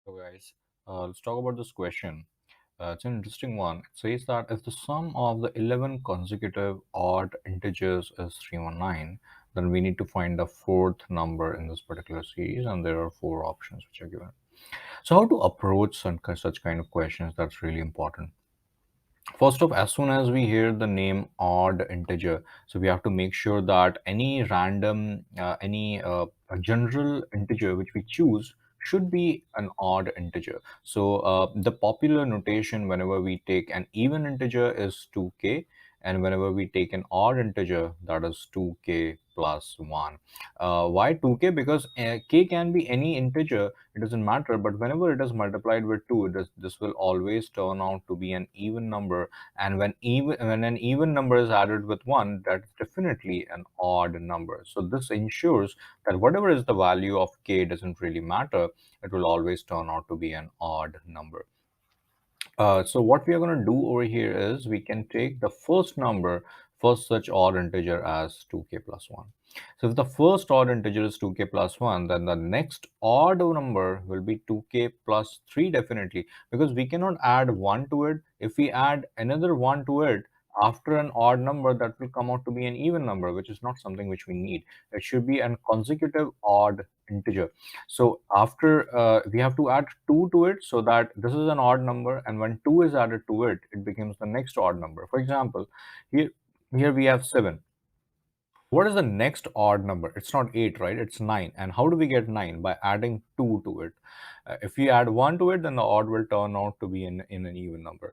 So guys, let's talk about this question. It's an interesting one. It says that if the sum of the 11 consecutive odd integers is 319, then we need to find the fourth number in this particular series, and there are four options which are given. So how to approach such kind of questions, that's really important. First off, as soon as we hear the name odd integer, so we have to make sure that any random, any a general integer which we choose should be an odd integer. So the popular notation whenever we take an even integer is 2k, and whenever we take an odd integer, that is 2k plus 1. Why 2k? Because k can be any integer, it doesn't matter, but whenever it is multiplied with 2, this will always turn out to be an even number, and when an even number is added with 1, that's definitely an odd number. So this ensures that whatever is the value of k doesn't really matter, it will always turn out to be an odd number. So what we are going to do over here is we can take the first number, first such odd integer as 2k plus 1. So if the first odd integer is 2k plus 1, then the next odd number will be 2k plus 3 definitely, because we cannot add 1 to it. If we add another 1 to it after an odd number, that will come out to be an even number, which is not something which we need. It should be a consecutive odd integer. So after we have to add 2 to it, so that this is an odd number, and when 2 is added to it, it becomes the next odd number. For example, here we have 7. What is the next odd number? It's not 8, right? It's 9. And how do we get 9? By adding 2 to it. If we add 1 to it, then the odd will turn out to be in an even number.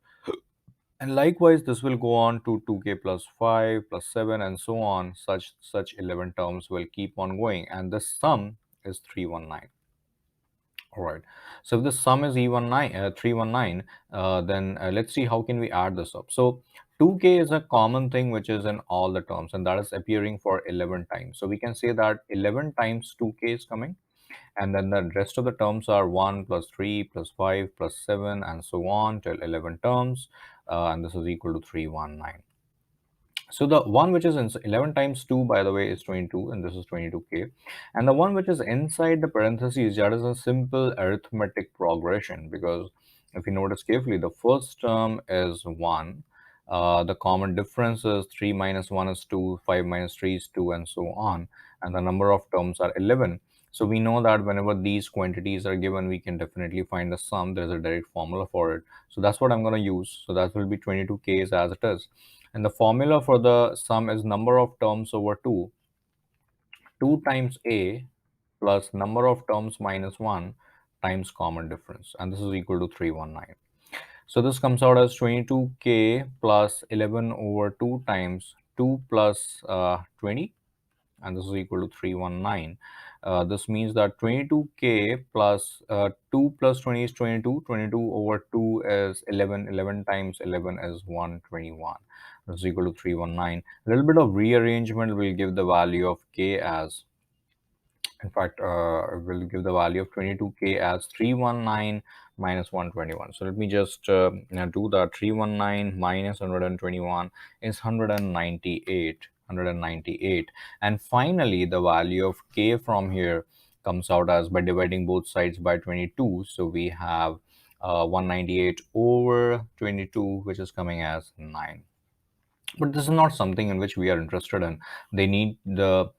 And likewise, this will go on to 2k plus 5 plus 7 and so on. Such 11 terms will keep on going, and the sum is 319. All right. So if the sum is 319, then let's see how can we add this up. So 2k is a common thing which is in all the terms, and that is appearing for 11 times. So we can say that 11 times 2k is coming, and then the rest of the terms are 1 plus 3 plus 5 plus 7 and so on till 11 terms, and this is equal to 319. So the one which is in 11 times 2, by the way, is 22, and this is 22k. And the one which is inside the parentheses, that is a simple arithmetic progression, because if you notice carefully, the first term is 1. The common difference is 3 minus 1 is 2, 5 minus 3 is 2, and so on. And the number of terms are 11. So we know that whenever these quantities are given, we can definitely find the sum. There's a direct formula for it. So that's what I'm going to use. So that will be 22k as it is. And the formula for the sum is number of terms over 2. 2 times a plus number of terms minus 1 times common difference. And this is equal to 319. So this comes out as 22k plus 11 over 2 times 2 plus 20, and this is equal to 319. This means that 22k plus 2 plus 20 is 22. 22 over 2 is 11. 11 times 11 is 121. This is equal to 319. A little bit of rearrangement will give the value of k as, in fact, we'll give the value of 22k as 319 minus 121. So let me just do that. 319 minus 121 is 198. 198. And finally, the value of k from here comes out as, by dividing both sides by 22. So we have 198 over 22, which is coming as 9. But this is not something in which we are interested in. They need the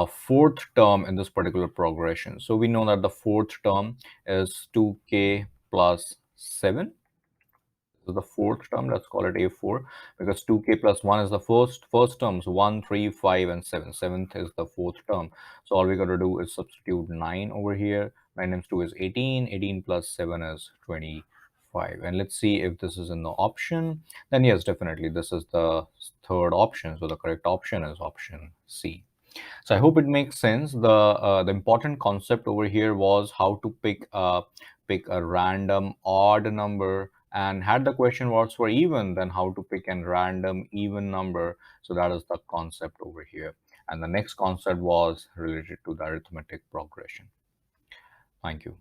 fourth term in this particular progression. So we know that the fourth term is 2k plus 7. This is the fourth term. Let's call it A4, because 2k plus 1 is the first terms, 1, 3, 5, and 7. Seventh is the fourth term. So all we got to do is substitute 9 over here. 9 times 2 is 18. 18 plus 7 is 25. And let's see if this is in the option. Then yes, definitely this is the third option. So the correct option is option C. So I hope it makes sense. The important concept over here was how to pick a random odd number, and had the question was for even, then how to pick a random even number. So that is the concept over here. And the next concept was related to the arithmetic progression. Thank you.